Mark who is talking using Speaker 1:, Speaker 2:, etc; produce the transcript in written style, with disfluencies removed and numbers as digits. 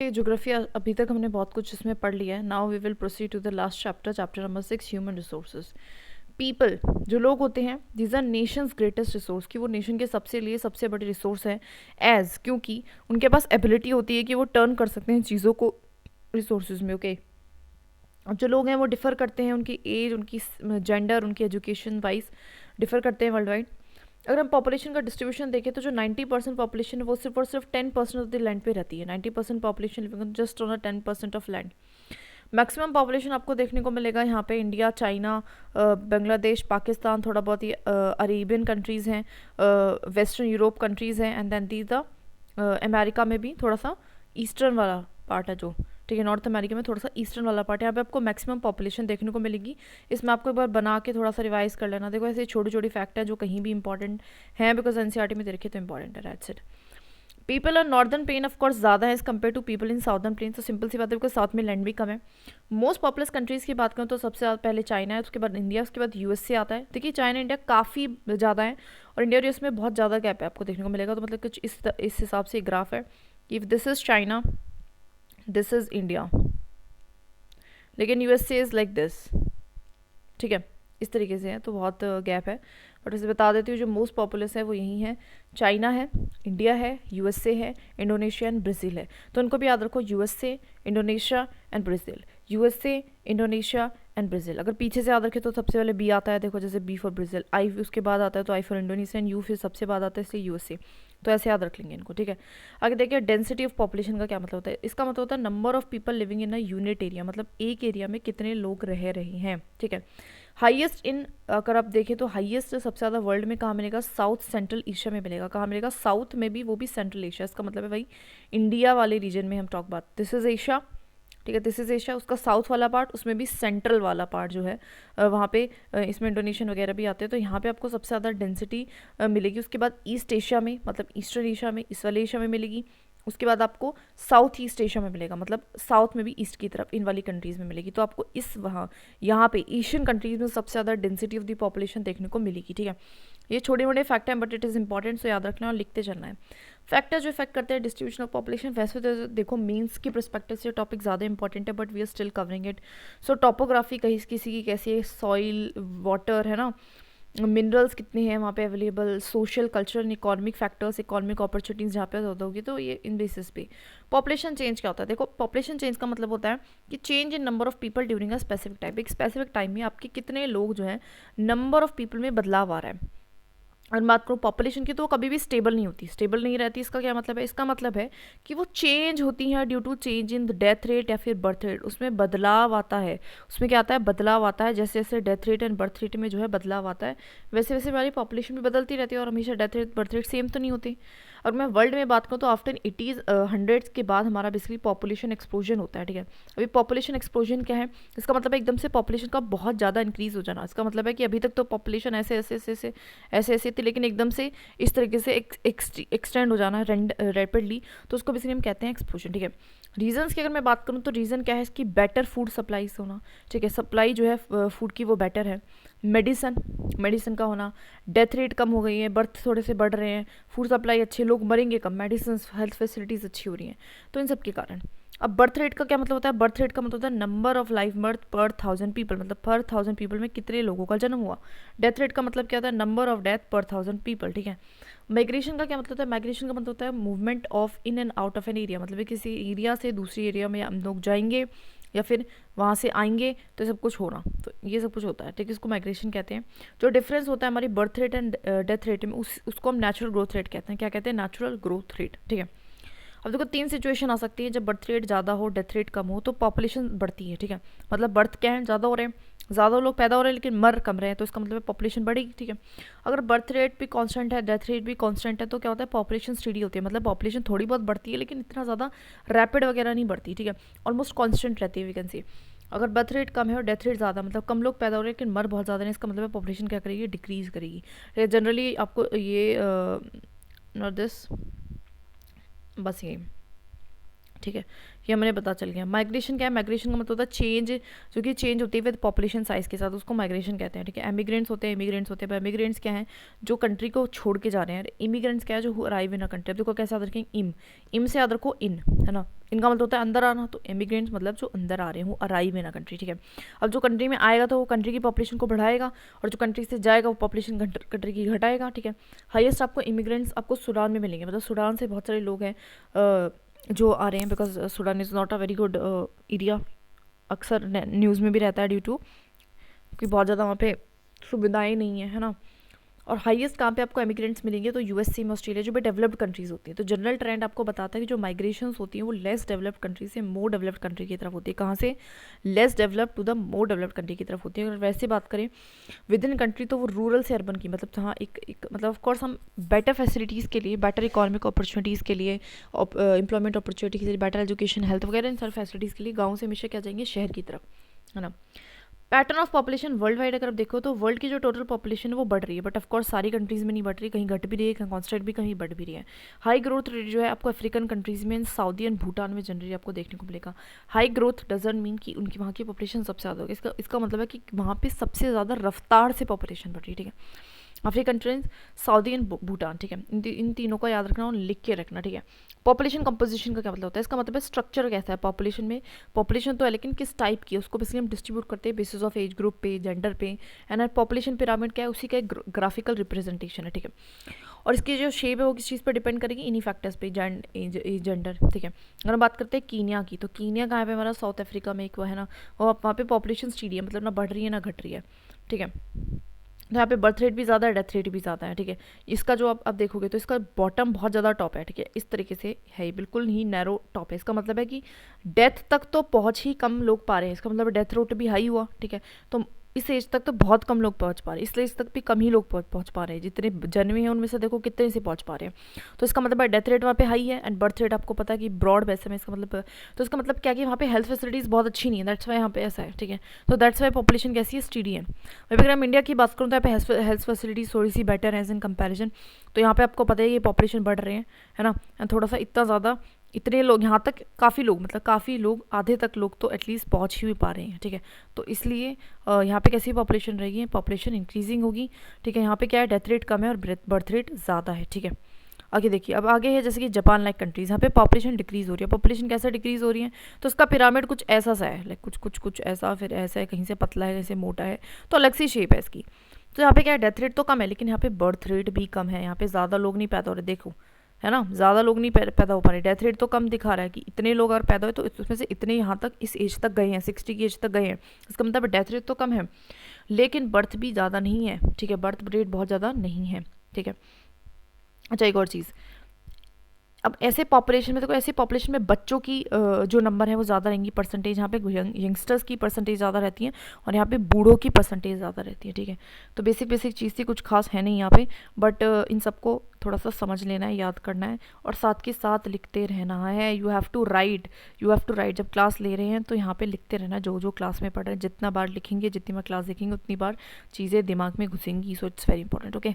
Speaker 1: Geography अभी तक हमने बहुत कुछ इसमें पढ़ लिया है. Now we will proceed to the last chapter, chapter number 6, human resources. People जो लोग होते हैं, these are nation's greatest resource, कि वो नेशन के सबसे बड़े रिसोर्स हैं. एज क्योंकि उनके पास एबिलिटी होती है कि वो टर्न कर सकते हैं चीज़ों को रिसोर्सेज में. ओके, अब जो लोग हैं वो डिफ़र करते हैं, उनकी एज, उनकी जेंडर, उनकी एजुकेशन वाइज डिफ़र करते हैं वर्ल्ड वाइड. अगर हम पॉपुलेशन का डिस्ट्रीब्यूशन देखें तो जो 90% पॉपुलेशन है वो सिर्फ और सिर्फ 10% ऑफ द लैंड पे रहती है. 90% population living just on 10% of land. Maximum population आपको देखने को मिलेगा यहाँ पे इंडिया, चाइना, बांग्लादेश, पाकिस्तान, थोड़ा बहुत ही अरेबियन कंट्रीज़ हैं, वेस्टर्न यूरोप कंट्रीज़ हैं, and then the the America में भी थोड़ा सा ईस्टर्न वाला पार्ट है जो, ठीक है, नॉर्थ अमेरिका में थोड़ा सा ईस्टर्न वाला पार्ट है. यहाँ पे आपको मैक्सिमम पॉपुलेशन देखने को मिलेगी. इसमें आपको एक बार बना के थोड़ा सा रिवाइज कर लेना. देखो ऐसे छोटी छोटी फैक्ट है जो कहीं भी इंपॉर्टेंट हैं, बिकॉज एनसीईआरटी में दे रखे तो इंपॉर्टेंट है. That's it. पीपल और नॉर्दर्न प्लेन ऑफ कोर्स ज़्यादा है as compare to people in southern plain. तो सिंपल सी बात है, बिकॉज साउथ में लैंड भी कम है. मोस्ट पॉपुलस कंट्रीज़ की बात करूँ तो सबसे ज़्यादा पहले चाइना है, उसके बाद इंडिया, उसके बाद यूएसए आता है. देखिए चाइना इंडिया काफ़ी ज़्यादा है और इंडिया और यूएस में बहुत ज़्यादा गैप है आपको देखने को मिलेगा. तो मतलब कुछ इस हिसाब से ग्राफ है. If this is China, this is India, लेकिन यूएसए इज़ लाइक दिस, ठीक है, इस तरीके से है. तो बहुत गैप है. बट इसे बता देती हूँ जो मोस्ट पॉपुलस है वो यही है, चाइना है, इंडिया है, यूएसए है, इंडोनेशिया एंड ब्राज़ील है. तो उनको भी याद रखो, USA, Indonesia and Brazil, USA, Indonesia and Brazil. अगर पीछे से याद रखे तो सबसे पहले बी आता है, देखो जैसे बी फॉर ब्राज़ील, आई उसके बाद आता है तो I for Indonesia, and you फिर सबसे बाद आता है इसलिए यूएसए. तो ऐसे याद रख लेंगे इनको, ठीक है. आगे देखिए डेंसिटी ऑफ पॉपुलेशन का क्या मतलब होता है. इसका मतलब होता है number of people living in a unit area, मतलब एक एरिया में कितने लोग रह रहे हैं, ठीक है. हाईएस्ट इन, अगर आप देखें तो हाईएस्ट सबसे ज़्यादा वर्ल्ड में कहाँ मिलेगा, साउथ सेंट्रल एशिया में मिलेगा. कहाँ मिलेगा, साउथ में भी, वो भी सेंट्रल एशिया. इसका मतलब है भाई इंडिया वाले रीजन में हम टॉक बात, दिस इज़ एशिया, ठीक है, दिस इज़ एशिया. उसका साउथ वाला पार्ट, उसमें भी सेंट्रल वाला पार्ट जो है वहाँ पे इसमें इंडोनेशियन वगैरह भी आते हैं. तो यहाँ पे आपको सबसे ज़्यादा डेंसिटी मिलेगी. उसके बाद ईस्ट एशिया में, मतलब ईस्टर्न एशिया में, इस वाले एशिया में मिलेगी. उसके बाद आपको साउथ ईस्ट एशिया में मिलेगा, मतलब साउथ में भी ईस्ट की तरफ इन वाली कंट्रीज़ में मिलेगी. तो आपको इस वहाँ यहाँ पे एशियन कंट्रीज़ में सबसे ज़्यादा डेंसिटी ऑफ द पॉपुलेशन देखने को मिलेगी, ठीक है. ये छोटे मोटे फैक्ट हैं बट इट इज़ इंपॉर्टेंट, सो याद रखना और लिखते चलना है. फैक्टर जो इफेक्ट करते हैं डिस्ट्रीब्यूशन ऑफ पॉपुलेशन, वैसे तो देखो मीन्स की परस्पेक्टिव से टॉपिक ज़्यादा इंपॉर्टेंट है but we are still covering it. So topography कहीं किसी की कैसी है, सॉइल, वाटर है ना, मिनरल्स कितने हैं वहाँ पे available, social, cultural, economic factors, economic opportunities जहाँ पे ज़्यादा होगी, तो ये इन बेसिस पे. पॉपुलेशन चेंज क्या होता है, देखो पॉपुलेशन चेंज का मतलब होता है कि change in number of people during a specific time. एक स्पेसिफिक टाइम में आपके कितने लोग जो हैं, नंबर ऑफ पीपल में बदलाव आ रहा है. और बात करूँ पॉपुलेशन की तो वो कभी भी स्टेबल नहीं होती, स्टेबल नहीं रहती. इसका क्या मतलब है, इसका मतलब है कि वो चेंज होती है due to change in the death rate या फिर बर्थ रेट. उसमें बदलाव आता है. उसमें क्या आता है, बदलाव आता है. जैसे जैसे death rate and birth rate में जो है बदलाव आता है, वैसे वैसे हमारी पॉपुलेशन भी बदलती रहती है. और हमेशा death rate birth rate same तो नहीं होती. और मैं वर्ल्ड में बात करूँ तो आफ्टर 80s 100s के बाद हमारा बेसिकली पॉपुलेशन एक्सप्लोजन होता है, ठीक है. अभी पॉपुलेशन एक्सप्लोजन क्या है, इसका मतलब है एकदम से पॉपुलेशन का बहुत ज़्यादा इंक्रीज़ हो जाना. इसका मतलब है कि अभी तक तो पॉपुलेशन ऐसे ऐसे ऐसे ऐसे ऐसे ऐसे थी, लेकिन एकदम से इस तरीके से एक्सटेंड हो जाना रैपिडली. तो उसको बेसिकली हम कहते हैं एक्सप्लोजन, ठीक है. रीजंस की अगर मैं बात करूँ तो रीज़न क्या है इसकी, बेटर फूड सप्लाई होना, ठीक है. सप्लाई जो है फूड की वो बेटर है. मेडिसिन का होना, डेथ रेट कम हो गई है, बर्थ थोड़े से बढ़ रहे हैं, फूड सप्लाई अच्छी, लोग मरेंगे कम, मेडिसिन, हेल्थ फैसिलिटीज़ अच्छी हो रही हैं. तो इन सब के कारण. अब बर्थ रेट का क्या मतलब होता है, बर्थ रेट का मतलब होता है नंबर ऑफ लाइफ बर्थ पर 1000 पीपल, मतलब पर 1000 पीपल में कितने लोगों का जन्म हुआ. डेथ रेट का मतलब क्या होता है, नंबर ऑफ डेथ पर 1000 पीपल, ठीक है. माइग्रेशन का क्या मतलब होता है, माइग्रेशन का मतलब होता है movement of in and out of an area, मतलब किसी एरिया से दूसरी एरिया में हम लोग जाएंगे या फिर वहाँ से आएंगे, तो सब कुछ होना. तो ये सब कुछ होता है, ठीक है. इसको माइग्रेशन कहते हैं. जो डिफरेंस होता है हमारी birth rate and death rate में, उसको हम नेचुरल ग्रोथ रेट कहते हैं. क्या कहते हैं, नेचुरल ग्रोथ रेट, ठीक है. अब देखो 3 सिचुएशन आ सकती है, जब बर्थ रेट ज़्यादा हो, डेथ रेट कम हो, तो पॉपुलेशन बढ़ती है, ठीक है. मतलब बर्थ क्या है, ज़्यादा हो रहे हैं, ज़्यादा लोग पैदा हो रहे हैं लेकिन मर कम रहे हैं, तो इसका मतलब है पॉपुलेशन बढ़ेगी, ठीक है. अगर बर्थ रेट भी कांस्टेंट है, डेथ रेट भी कांस्टेंट है, तो क्या होता है, पॉपुलेशन स्टेडी होती है. मतलब पॉपुलेशन थोड़ी बहुत बढ़ती है लेकिन इतना ज़्यादा रैपिड वगैरह नहीं बढ़ती, ठीक है. ऑलमोस्ट कांस्टेंट रहती है वी कैन सी. अगर बर्थ रेट कम है और डेथ रेट ज़्यादा, मतलब कम लोग पैदा हो रहे हैं लेकिन मर बहुत ज़्यादा है, इसका मतलब है पॉपुलेशन क्या करेगी, डिक्रीज़ करेगी. जनरली आपको ये नॉट दिस, बस ये, ठीक है, ये हमें पता चल गया। माइग्रेशन क्या है? माइग्रेशन का मतलब होता है चेंज, जो कि चेंज होती है विद पॉपुलेशन साइज के साथ, उसको माइग्रेशन कहते हैं। ठीक है, एमिग्रेंट्स होते हैं, इमिग्रेंट्स होते हैं। इमिग्रेंट्स क्या है? जो कंट्री को छोड़ के जा रहे हैं। इमिग्रेंट्स क्या है? जो अराइव इन अ कंट्री। अब देखो कैसे याद रखेंगे, इम से याद रखो इन, है ना। इनका मतलब होता है अंदर आना, तो इमिग्रेंट्स मतलब जो अंदर आ रहे हैं, अराइव इन अ कंट्री। ठीक है, अब जो कंट्री में आएगा तो वो कंट्री की पॉपुलेशन को बढ़ाएगा, और जो कंट्री से जाएगा वो पॉपुलेशन कंट्री की घटाएगा। ठीक है, हाईएस्ट आपको इमिग्रेंट्स आपको सूडान में मिलेंगे, मतलब सूडान से बहुत सारे लोग हैं जो आ रहे हैं, because Sudan is not a very good area. अक्सर न्यूज़ में भी रहता है ड्यू टू कि बहुत ज़्यादा वहाँ पे सुविधाएं नहीं है ना। और हाईएस्ट कहाँ पे आपको इमिग्रेंट्स मिलेंगे? तो यूएसए में, ऑस्ट्रेलिया, जो भी डेवलप्ड कंट्रीज़ होती है। तो जनरल ट्रेंड आपको बताता है कि जो माइग्रेशंस होती हैं वो लेस डेवलप्ड कंट्री से मोर डेवलप्ड कंट्री की तरफ होती है। कहाँ से? Less developed to the more developed country की तरफ होती है। अगर वैसे बात करें विद इन कंट्री, तो वो रूरल से अर्बन की, मतलब जहाँ एक मतलब ऑफकोर्स हम बेटर फैसिलिटीज़ के लिए, बेटर इकोनॉमिक अपॉर्चुनिटीज़ के लिए, एम्प्लॉयमेंट अपॉर्चुनिटी के लिए, बेटर एजुकेशन, हेल्थ वगैरह इन सारी फैसिलिटीज़ के लिए गाँव से हमेशा क्या जाएंगे? शहर की तरफ, है ना। Pattern of population world wide अगर आप देखो तो वर्ल्ड की जो टोटल पॉपुलेशन है वो बढ़ रही है, बट ऑफकोर्स सारी कंट्रीज़ में नहीं बढ़ रही, कहीं घट भी रही है, कहीं कॉन्स्टेंट भी, कहीं बढ़ भी रही है। हाई ग्रोथ रेट जो है आपको अफ्रीकन कंट्रीज़ में, सऊदी एंड भूटान में जनरली आपको देखने को मिलेगा। हाई ग्रोथ डजंट मीन कि उनकी वहाँ की पॉपुलेशन सबसे ज़्यादा होगी, इसका मतलब है कि वहाँ पे सबसे ज़्यादा रफ्तार से पॉपुलेशन बढ़ रही है। ठीक है, African countries, Saudi and Bhutan. ठीक है, इन तीनों का याद रखना और लिख के रखना। ठीक है, पॉपुलेशन कंपोजिशन का क्या मतलब होता है? इसका मतलब है स्ट्रक्चर कैसा है पॉपुलेशन में। पॉपुलेशन तो है, लेकिन किस टाइप की है उसको बेसिकली हम डिस्ट्रीब्यूट करते हैं बेसिस ऑफ एज ग्रुप पे, जेंडर पे। एंड पॉपुलेशन पिरामिड क्या है? उसी का एक ग्राफिकल रिप्रेजेंटेशन है। ठीक है, और इसकी जो शेप है वो किस चीज़ पर डिपेंड करेगी? इन्हीं फैक्टर्स पे, जेंडर। ठीक है, अगर हम बात करते हैं कीनिया की, तो कीनिया कहाँ पे? हमारा साउथ अफ्रीका में एक वो है ना, वहाँ पे पॉपुलेशन स्टीडी है, मतलब ना बढ़ रही है ना घट रही है। ठीक है, यहाँ पे बर्थ रेट भी ज़्यादा है, डेथ रेट भी ज़्यादा है। ठीक है, इसका जो आप देखोगे तो इसका बॉटम बहुत ज़्यादा टॉप है। ठीक है, इस तरीके से है, ये बिल्कुल ही नैरो टॉप है। इसका मतलब है कि डेथ तक तो पहुँच ही कम लोग पा रहे हैं, इसका मतलब डेथ रेट भी हाई हुआ। ठीक है, तो इस एज तक तो बहुत कम लोग पहुंच पा रहे हैं, इस एज तक भी कम ही लोग पहुंच पा रहे हैं। जितने जन्मे हैं उनमें से देखो कितने से पहुंच पा रहे हैं। तो इसका मतलब है डेथ रेट वहाँ पे हाई है, एंड बर्थ रेट आपको पता है कि ब्रॉड वैसे में, इसका मतलब, तो इसका मतलब क्या कि वहाँ पे हेल्थ फैसिलिटीज़ बहुत अच्छी नहीं है, दैट्स वाई यहाँ पे ऐसा है। ठीक है, तो दैट्स वाई पॉपुलेशन कैसी है? स्टीडी है। वहीं अगर हम इंडिया की बात करूँ तो यहाँ पे हेल्थ फैसिलिटीज़ थोड़ी सी बेटर है इन कंपेरिजन। तो यहाँ पे आपको पता है कि पॉपुलेशन बढ़ रहे हैं, है ना, थोड़ा सा इतना ज़्यादा, इतने लोग यहाँ तक, काफ़ी लोग, मतलब काफ़ी लोग, आधे तक लोग तो एटलीस्ट पहुँच ही पा रहे हैं। ठीक है, तो इसलिए यहाँ पे कैसी पॉपुलेशन रहेगी? पॉपुलेशन इंक्रीजिंग होगी। ठीक है, यहाँ पे क्या है? डेथ रेट कम है और बर्थ रेट ज़्यादा है। ठीक है, आगे देखिए, अब आगे है जैसे कि जापान लाइक कंट्रीज, यहाँ पे पॉपुलेशन डिक्रीज हो रही है। पॉपुलेशन कैसे डिक्रीज हो रही है? तो इसका पिरामिड कुछ ऐसा सा है, लाइक कुछ ऐसा, फिर ऐसा है, कहीं से पतला है, कहीं से मोटा है, तो अलग सी शेप है इसकी। तो यहाँ पे क्या है? डेथ रेट तो कम है, लेकिन यहाँ पे बर्थ रेट भी कम है। यहाँ पे ज़्यादा लोग नहीं पैदा हो रहे, देखो, है ना, ज़्यादा लोग नहीं पैदा हो पा रहे। डेथ रेट तो कम दिखा रहा है कि इतने लोग अगर पैदा हुए तो उसमें से इतने यहाँ तक, इस एज तक गए हैं, 60 की एज तक गए हैं। इसका मतलब डेथ रेट तो कम है, लेकिन बर्थ भी ज़्यादा नहीं है। ठीक है, बर्थ रेट बहुत ज़्यादा नहीं है। ठीक है, अच्छा एक और चीज़, अब ऐसे पॉपुलेशन में, देखो ऐसे पॉपुलेशन में बच्चों की जो नंबर है वो ज़्यादा रहेंगी, परसेंटेज यहाँ पे यंगस्टर्स की परसेंटेज ज़्यादा रहती है, और यहाँ पे बूढ़ों की परसेंटेज ज़्यादा रहती है। ठीक है, तो बेसिक चीज़ थी, कुछ खास है नहीं यहाँ पे, बट इन सबको थोड़ा सा समझ लेना है, याद करना है, और साथ के साथ लिखते रहना है। यू हैव टू राइट जब क्लास ले रहे हैं तो यहाँ पे लिखते रहना, जो क्लास में पढ़ रहे हैं। जितना बार लिखेंगे, जितनी बार क्लास देखेंगे, उतनी बार चीज़ें दिमाग में घुसेंगी। So it's very important. Okay.